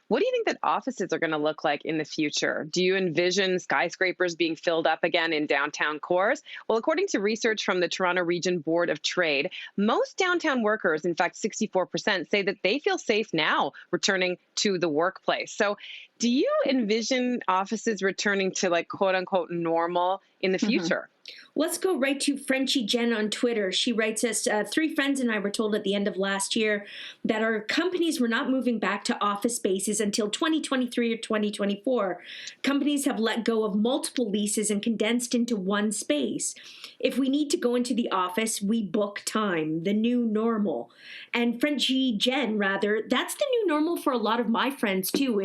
What do you think that offices are going to look like in the future? Do you envision skyscrapers being filled up again in downtown cores? Well, according to research from the Toronto Region Board of Trade, most downtown workers, in fact, 64%, say that they feel safe now returning to the workplace. So, do you envision offices returning to like quote unquote normal in the Mhm. future? Let's go right to Frenchie Jen on Twitter. She writes us, three friends and I were told at the end of last year that our companies were not moving back to office spaces until 2023 or 2024. Companies have let go of multiple leases and condensed into one space. If we need to go into the office, we book time, the new normal. And Frenchie Jen, rather, that's the new normal for a lot of my friends too.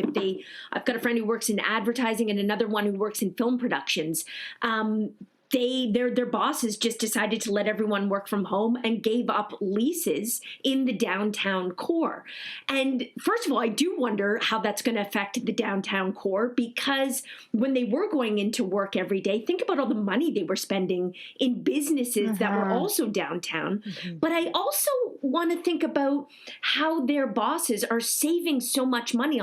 I've got a friend who works in advertising and another one who works in film productions. Their bosses just decided to let everyone work from home and gave up leases in the downtown core. And first of all, I do wonder how that's going to affect the downtown core, because when they were going into work every day, think about all the money they were spending in businesses that were also downtown. But I also want to think about how their bosses are saving so much money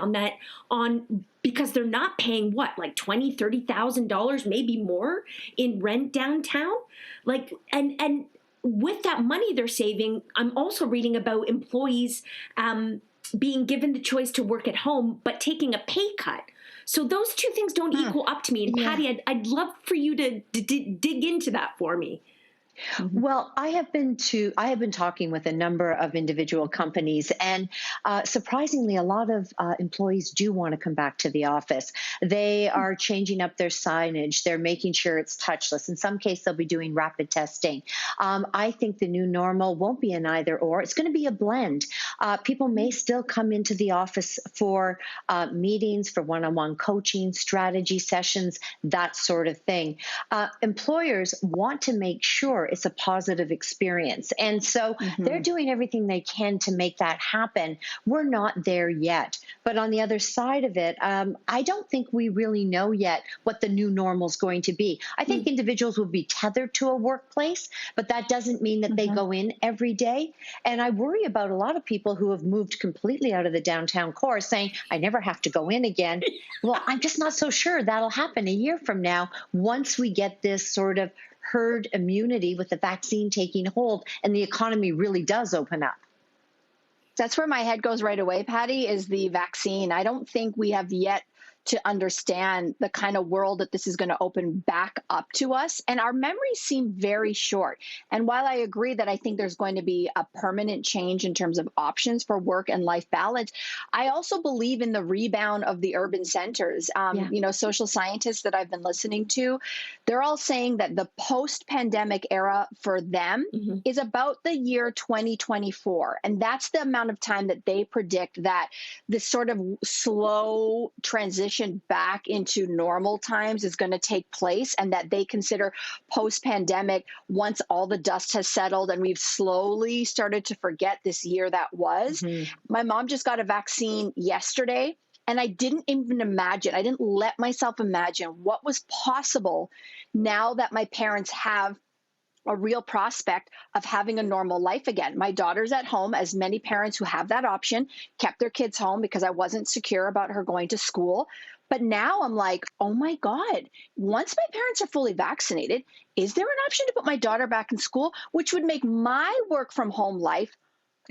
because they're not paying like $20,000-$30,000, maybe more in rent downtown. And with that money they're saving, I'm also reading about employees being given the choice to work at home, but taking a pay cut. So those two things don't equal up to me. And Patty, I'd love for you to dig into that for me. Well, I have been talking with a number of individual companies, and surprisingly, a lot of employees do want to come back to the office. They are changing up their signage. They're making sure it's touchless. In some cases, they'll be doing rapid testing. I think the new normal won't be an either or. It's going to be a blend. People may still come into the office for meetings, for one-on-one coaching, strategy sessions, that sort of thing. Employers want to make sure it's a positive experience. And so they're doing everything they can to make that happen. We're not there yet. But on the other side of it, I don't think we really know yet what the new normal is going to be. I think individuals will be tethered to a workplace, but that doesn't mean that they go in every day. And I worry about a lot of people who have moved completely out of the downtown core saying, I never have to go in again. Well, I'm just not so sure that'll happen a year from now once we get this sort of herd immunity with the vaccine taking hold and the economy really does open up. That's where my head goes right away, Patty, is the vaccine. I don't think we have yet to understand the kind of world that this is going to open back up to us. And our memories seem very short. And while I agree that I think there's going to be a permanent change in terms of options for work and life balance, I also believe in the rebound of the urban centers. Social scientists that I've been listening to, they're all saying that the post-pandemic era for them is about the year 2024. And that's the amount of time that they predict that this sort of slow transition back into normal times is going to take place, and that they consider post-pandemic, once all the dust has settled and we've slowly started to forget this year that was. My mom just got a vaccine yesterday, and I didn't let myself imagine what was possible now that my parents have a real prospect of having a normal life again. My daughter's at home, as many parents who have that option kept their kids home because I wasn't secure about her going to school. But now I'm like, oh my God, once my parents are fully vaccinated, is there an option to put my daughter back in school, which would make my work from home life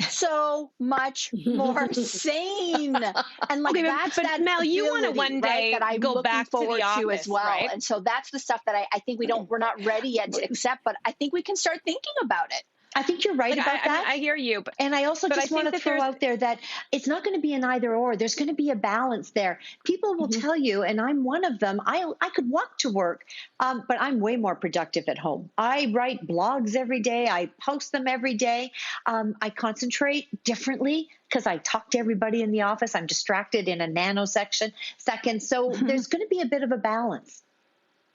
so much more sane? And like, but Mel, you want to one day that I'm go back forward to the office, as well. right? And so that's the stuff that I think we're not ready yet to accept, but I think we can start thinking about it. I think you're right about that. I hear you. And I also just want to throw out there that it's not going to be an either or. There's going to be a balance there. People will tell you, and I'm one of them, I could walk to work, but I'm way more productive at home. I write blogs every day. I post them every day. I concentrate differently because I talk to everybody in the office. I'm distracted in a nanosecond. So there's going to be a bit of a balance.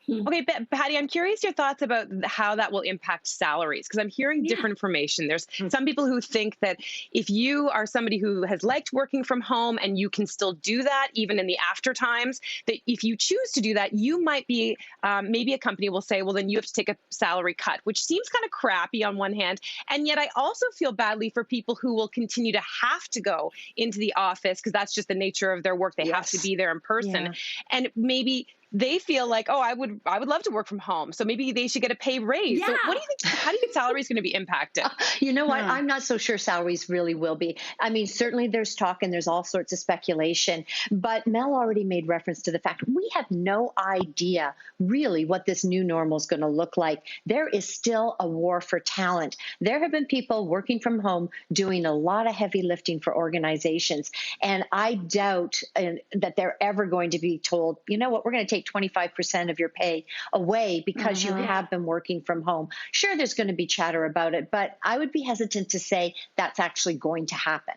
Okay, Patty, I'm curious your thoughts about how that will impact salaries because I'm hearing Yeah. different information. There's some people who think that if you are somebody who has liked working from home and you can still do that even in the after times, that if you choose to do that, you might be maybe a company will say, well, then you have to take a salary cut, which seems kind of crappy on one hand. And yet I also feel badly for people who will continue to have to go into the office because that's just the nature of their work. They have to Yes. be there in person. Yeah. And maybe they feel like, oh, I would love to work from home. So maybe they should get a pay raise. So what Yeah. do you think? How do you think salary is going to be impacted? You know what? Hmm. I'm not so sure salaries really will be. I mean, certainly there's talk and there's all sorts of speculation, but Mel already made reference to the fact we have no idea really what this new normal is going to look like. There is still a war for talent. There have been people working from home doing a lot of heavy lifting for organizations, and I doubt that they're ever going to be told, you know what, we're going to take 25% of your pay away because you Mhm. have been working from home. Sure, there's going to be chatter about it, but I would be hesitant to say that's actually going to happen.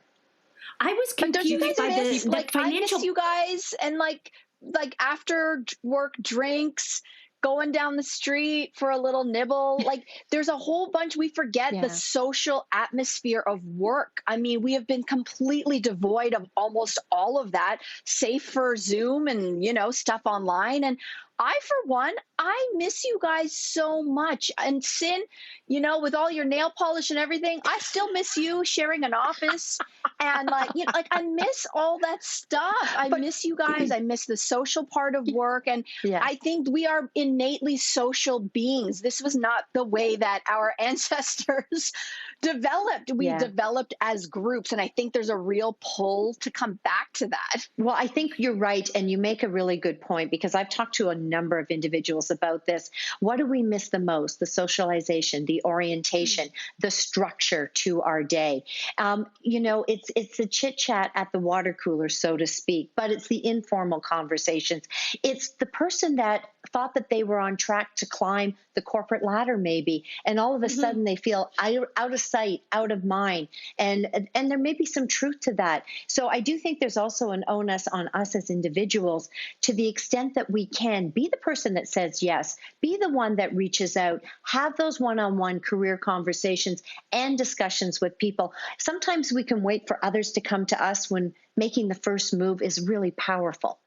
I was But don't you confused guys by miss, the like, I miss financial. you guys and like after work drinks, going down the street for a little nibble. Like there's a whole bunch, we forget the Yeah. social atmosphere of work. I mean, we have been completely devoid of almost all of that, save for Zoom and, stuff online. And I, for one, I miss you guys so much. And Sin, with all your nail polish and everything, I still miss you sharing an office. And like I miss all that stuff. I But miss you guys. I miss the social part of work. And yeah. I think we are innately social beings. This was not the way that our ancestors developed. We Yeah. developed as groups. And I think there's a real pull to come back to that. Well, I think you're right. And you make a really good point because I've talked to a number of individuals about this. What do we miss the most? The socialization, the orientation, the structure to our day. It's the chit chat at the water cooler, so to speak, but it's the informal conversations. It's the person that thought that they were on track to climb the corporate ladder, maybe, and all of a sudden they feel out of sight, out of mind, and there may be some truth to that. So I do think there's also an onus on us as individuals, to the extent that we can, be the person that says yes, be the one that reaches out, have those one-on-one career conversations and discussions with people. Sometimes we can wait for others to come to us when making the first move is really powerful.